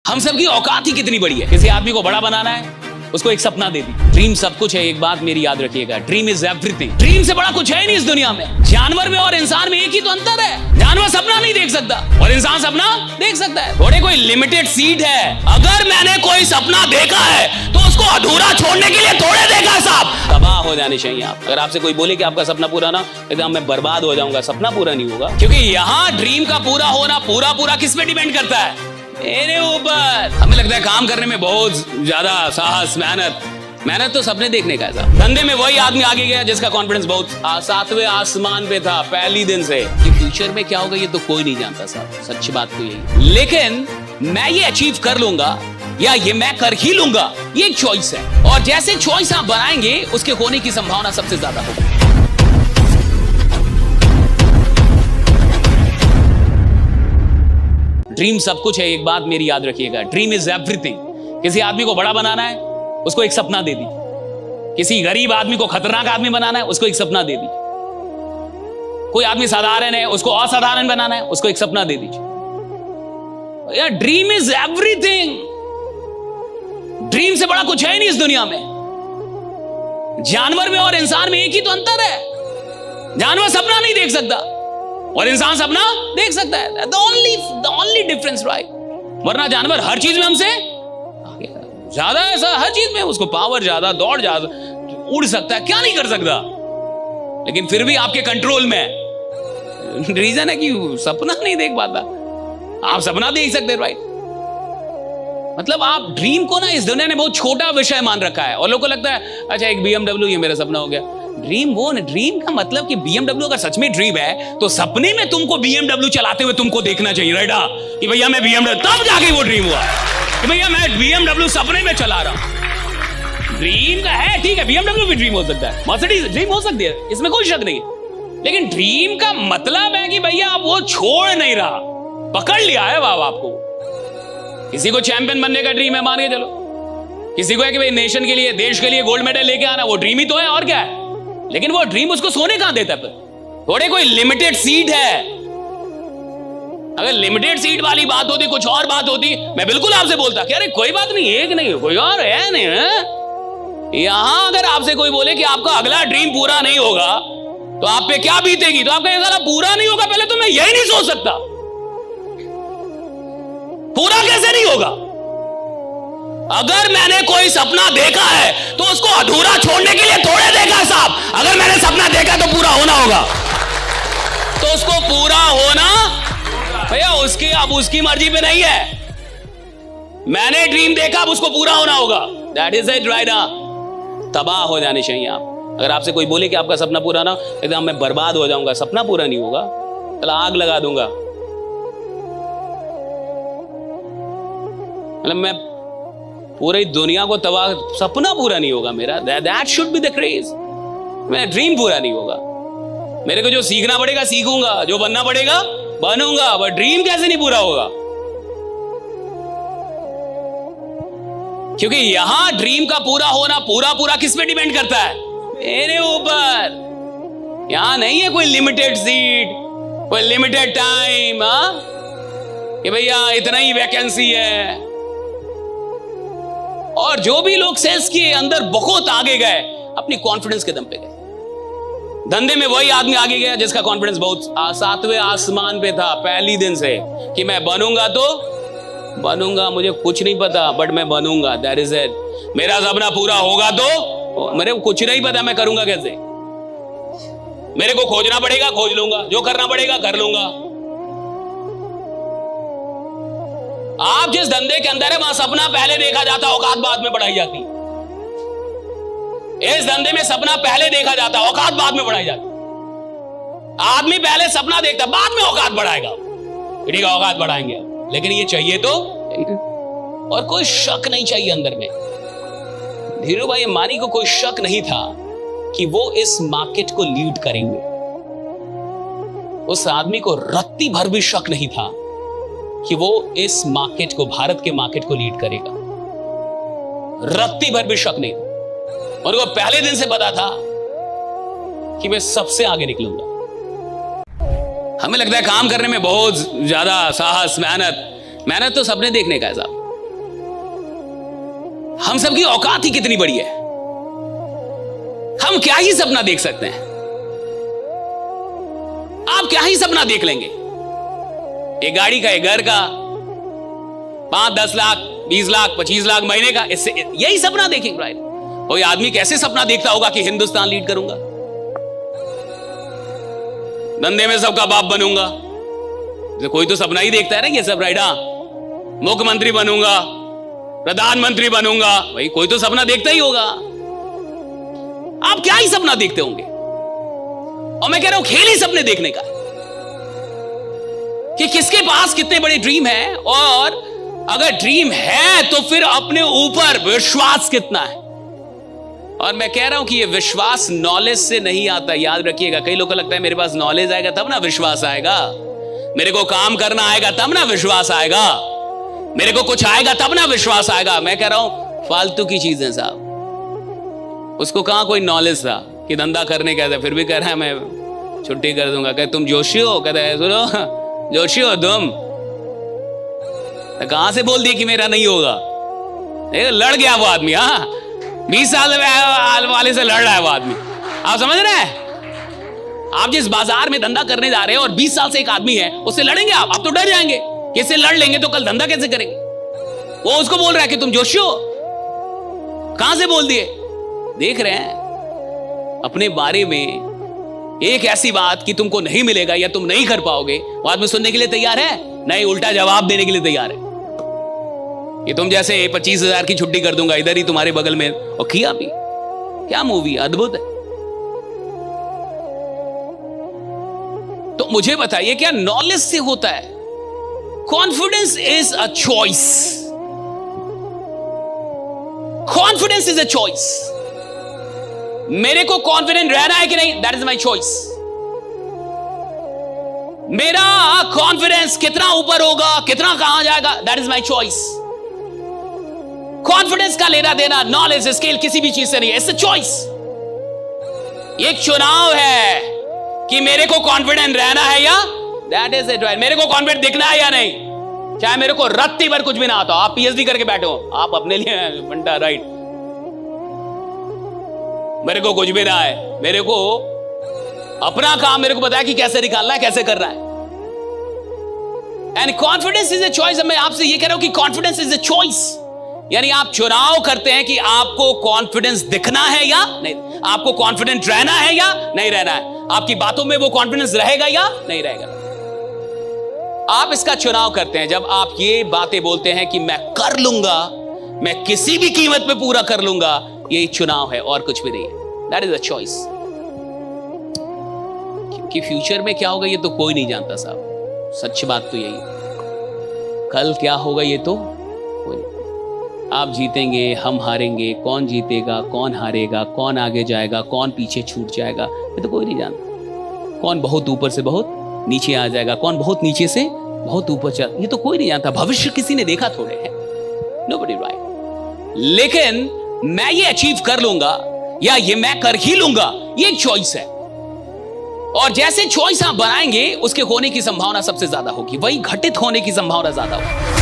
हम सबकी औकात ही कितनी बड़ी है। किसी आदमी को बड़ा बनाना है, उसको एक सपना दे दी। ड्रीम सब कुछ है, एक बात मेरी याद रखिएगा, ड्रीम इज एवरीथिंग। ड्रीम से बड़ा कुछ है नहीं इस दुनिया में। जानवर में और इंसान में एक ही तो अंतर है, जानवर सपना नहीं देख सकता और इंसान सपना देख सकता है। थोड़े कोई लिमिटेड सीट है। अगर मैंने कोई सपना देखा है तो उसको अधूरा छोड़ने के लिए थोड़े देखा साहब, तबाह हो जाने चाहिए आप। अगर आपसे कोई बोले कि आपका सपना पूरा ना, एकदम मैं बर्बाद हो जाऊंगा, सपना पूरा नहीं होगा। क्योंकि यहाँ ड्रीम का पूरा होना पूरा किस पे डिपेंड करता है? मेरे ऊपर। हमें लगता है काम करने में बहुत ज्यादा साहस, मेहनत तो सपने देखने का था। धंधे में वही आदमी आगे गया जिसका कॉन्फिडेंस बहुत सातवें आसमान पे था पहली दिन से। कि फ्यूचर में क्या होगा ये तो कोई नहीं जानता साहब, सच्ची बात तो यही। लेकिन मैं ये अचीव कर लूंगा या ये मैं कर ही लूंगा, ये एक चॉइस है। और जैसे चॉइस आप बनाएंगे उसके होने की संभावना सबसे ज्यादा होगी। ड्रीम सब कुछ है, एक बात मेरी याद रखिएगा, ड्रीम इज एवरीथिंग। किसी आदमी को बड़ा बनाना है, उसको एक सपना दे दी। किसी गरीब आदमी को खतरनाक आदमी बनाना है, उसको एक सपना दे दी। कोई आदमी साधारण है, उसको असाधारण बनाना है, उसको एक सपना दे दीजिए। यार ड्रीम इज एवरीथिंग। ड्रीम से बड़ा कुछ है नहीं इस दुनिया में। जानवर में और इंसान में एक ही तो अंतर है, जानवर सपना नहीं देख सकता और इंसान सपना देख सकता है। The only difference, right? वरना जानवर हर चीज में हमसे ज्यादा, ऐसा हर चीज में उसको पावर ज्यादा, दौड़ ज्यादा, उड़ सकता है, क्या नहीं कर सकता, लेकिन फिर भी आपके कंट्रोल में। रीजन है कि सपना नहीं देख पाता। आप सपना देख सकते हैं, राइट? मतलब आप ड्रीम को ना इस दुनिया ने बहुत छोटा विषय मान रखा है और लोगों को लगता है अच्छा एक BMW ये मेरा सपना हो गया। ड्रीम वो नहीं, ड्रीम का मतलब कि BMW अगर सच में ड्रीम है तो सपने में तुमको BMW चलाते हुए तुमको देखना चाहिए, राइट? कि भैया मैं BMW, तब जाके वो ड्रीम हुआ कि भैया मैं BMW सपने में चला रहा हूं। ड्रीम का है, ठीक है, BMW भी ड्रीम हो सकता है, मर्सिडीज ड्रीम हो सकती है, इसमें कोई शक नहीं है। लेकिन ड्रीम का मतलब है कि भैया आप वो छोड़ नहीं रहा, पकड़ लिया है बाबा आपको। किसी को चैंपियन बनने का ड्रीम है, मान के चलो। किसी को है कि भाई नेशन के लिए, देश के लिए गोल्ड मेडल लेके आना, वो ड्रीम ही तो है, और क्या है। लेकिन वो ड्रीम उसको सोने कहां देता है? थोड़े कोई लिमिटेड सीट है। अगर लिमिटेड सीट वाली बात होती, कुछ और बात होती, मैं बिल्कुल आपसे बोलता कि अरे कोई बात नहीं, एक नहीं कोई और है नहीं है। यहां अगर आपसे कोई बोले कि आपका अगला ड्रीम पूरा नहीं होगा तो आप पे क्या बीतेगी, तो आपका ये पूरा नहीं होगा, पहले तो मैं यही नहीं सोच सकता, पूरा कैसे नहीं होगा। अगर मैंने कोई सपना देखा है तो उसको अधूरा छोड़ने के लिए थोड़े देखा साहब। अगर मैंने सपना देखा तो पूरा होना होगा, तो उसको पूरा होना भैया उसकी, अब उसकी मर्जी पे नहीं है। मैंने ड्रीम देखा, अब उसको पूरा होना होगा। That is it, right? तबाह हो जाने चाहिए आप। अगर आपसे कोई बोले कि आपका सपना पूरा ना, एकदम मैं बर्बाद हो जाऊंगा, सपना पूरा नहीं होगा, चला आग लगा दूंगा, मतलब मैं पूरी दुनिया को तबाह, सपना पूरा नहीं होगा मेरा। That should be the craze. मेरा ड्रीम पूरा नहीं होगा। मेरे को जो सीखना पड़ेगा सीखूंगा, जो बनना पड़ेगा बनूंगा, बट ड्रीम कैसे नहीं पूरा होगा? क्योंकि यहां ड्रीम का पूरा होना पूरा किस पे डिपेंड करता है? मेरे ऊपर। यहां नहीं है कोई लिमिटेड सीट, कोई लिमिटेड टाइम, कि भैया इतना ही वैकेंसी है। और जो भी लोग सेल्स के अंदर बहुत आगे गए, अपनी कॉन्फिडेंस के दम पे गए। धंधे में वही आदमी आगे गया जिसका कॉन्फिडेंस बहुत सातवें आसमान पे था पहली दिन से, कि मैं बनूंगा तो बनूंगा, मुझे कुछ नहीं पता बट मैं बनूंगा, दैट इज इट। मेरा सपना पूरा होगा तो मेरे को कुछ नहीं पता मैं करूंगा कैसे, मेरे को खोजना पड़ेगा, खोज लूंगा, जो करना पड़ेगा कर लूंगा। आप जिस धंधे के अंदर है वहां सपना पहले देखा जाता, औकात बाद में बढ़ाई जाती। इस धंधे में सपना पहले देखा जाता, औकात बाद में बढ़ाई जाती। आदमी पहले सपना देखता, बाद में औकात बढ़ाएगा, ठीक है औकात बढ़ाएंगे, लेकिन ये चाहिए तो, और कोई शक नहीं चाहिए अंदर में। धीरू भाई अंबानी को कोई शक नहीं था कि वो इस मार्केट को लीड करेंगे। उस आदमी को रत्ती भर भी शक नहीं था कि वो इस मार्केट को, भारत के मार्केट को लीड करेगा। रत्ती भर भी शक नहीं था। उनको पहले दिन से पता था कि मैं सबसे आगे निकलूंगा। हमें लगता है काम करने में बहुत ज्यादा साहस, मेहनत तो सपने देखने का है साहब। हम सबकी औकात ही कितनी बड़ी है, हम क्या ही सपना देख सकते हैं। आप क्या ही सपना देख लेंगे, एक गाड़ी का, एक घर का, 5, 10 लाख, 20 लाख, 25 लाख महीने का, इससे यही सपना देखेंगे। राइट? कोई आदमी कैसे सपना देखता होगा कि हिंदुस्तान लीड करूंगा, धंधे में सबका बाप बनूंगा, कोई तो सपना ही देखता है ना ये सब। राइट? मुख्यमंत्री बनूंगा, प्रधानमंत्री बनूंगा, भाई कोई तो सपना देखता ही होगा। आप क्या ही सपना देखते होंगे। और मैं कह रहा हूं खेल ही सपने देखने का कि किसके पास कितने बड़े ड्रीम है, और अगर ड्रीम है तो फिर अपने ऊपर विश्वास कितना है। और मैं कह रहा हूं कि ये विश्वास नॉलेज से नहीं आता, याद रखिएगा। कई लोगों को लगता है मेरे पास नॉलेज आएगा तब ना विश्वास आएगा, मेरे को काम करना आएगा तब ना विश्वास आएगा, मेरे को कुछ आएगा तब ना विश्वास आएगा। मैं कह रहा हूं फालतू की चीजें साहब। उसको कहां कोई नॉलेज था कि धंधा करने का था, फिर भी कह रहा है मैं छुट्टी कर दूंगा। कहते तुम जोशी हो, कहते हैं सुनो जोशी हो तुम, कहां से बोल दिया कि मेरा नहीं होगा। लड़ गया वो आदमी। हाँ, 20 साल वाले से लड़ रहा है वो आदमी। आप समझ रहे हैं? आप जिस बाजार में धंधा करने जा रहे हैं और 20 साल से एक आदमी है, उससे लड़ेंगे आप तो डर जाएंगे कि इससे लड़ लेंगे तो कल धंधा कैसे करेंगे। वो उसको बोल रहा है कि तुम जोशी हो, कहां से बोल दिए। देख रहे हैं अपने बारे में एक ऐसी बात कि तुमको नहीं मिलेगा या तुम नहीं कर पाओगे, वो आदमी सुनने के लिए तैयार है नहीं, उल्टा जवाब देने के लिए तैयार है कि तुम जैसे 25,000 की छुट्टी कर दूंगा इधर ही तुम्हारे बगल में। और किया भी। क्या मूवी, अद्भुत है। तो मुझे बताइए क्या नॉलेज से होता है? Confidence is a choice. Confidence is a choice. मेरे को कॉन्फिडेंट रहना है कि नहीं, दैट इज माई चॉइस। मेरा कॉन्फिडेंस कितना ऊपर होगा, कितना कहां जाएगा, that is my choice. Confidence का लेना देना नॉलेज स्किल किसी भी चीज से नहीं है, इट्स अ चॉइस। एक चुनाव है कि मेरे को कॉन्फिडेंट रहना है या, दैट इज इट। राइट? मेरे को कॉन्फिडेंट दिखना है या नहीं, चाहे मेरे को रत्ती भर कुछ भी ना आता। आप पीएचडी करके बैठे हो, आप अपने लिए बंटा। राइट? मेरे को कुछ भी ना है, मेरे को अपना काम मेरे को पता है कि कैसे निकालना है, कैसे करना है। And confidence is a choice. मैं आपसे ये कह रहा हूं कि कॉन्फिडेंस इज अ चॉइस, यानी आप चुनाव करते हैं कि आपको कॉन्फिडेंस दिखना है या नहीं, आपको कॉन्फिडेंट रहना है या नहीं रहना है, आपकी बातों में वो कॉन्फिडेंस रहेगा या नहीं रहेगा। आप इसका चुनाव करते हैं जब आप ये बातें बोलते हैं कि मैं कर लूंगा, मैं किसी भी कीमत पे पूरा कर लूंगा। ये चुनाव है और कुछ भी नहीं है। That is a choice. कि फ्यूचर में क्या होगा ये तो कोई नहीं जानता साहब, सच बात तो यही है। कल क्या होगा ये तो कोई नहीं। आप जीतेंगे, हम हारेंगे, कौन जीतेगा, कौन हारेगा, कौन आगे जाएगा, कौन पीछे छूट जाएगा, ये तो कोई नहीं जानता। कौन बहुत ऊपर से बहुत नीचे आ जाएगा, कौन बहुत नीचे से बहुत ऊपर चल, ये तो कोई नहीं जानता। भविष्य किसी ने देखा थोड़े है, नोबडी राइट। लेकिन मैं ये अचीव कर लूंगा या ये मैं कर ही लूंगा, ये एक चॉइस है। और जैसे चॉइस आप बनाएंगे उसके होने की संभावना सबसे ज्यादा होगी, वही घटित होने की संभावना ज्यादा होगी।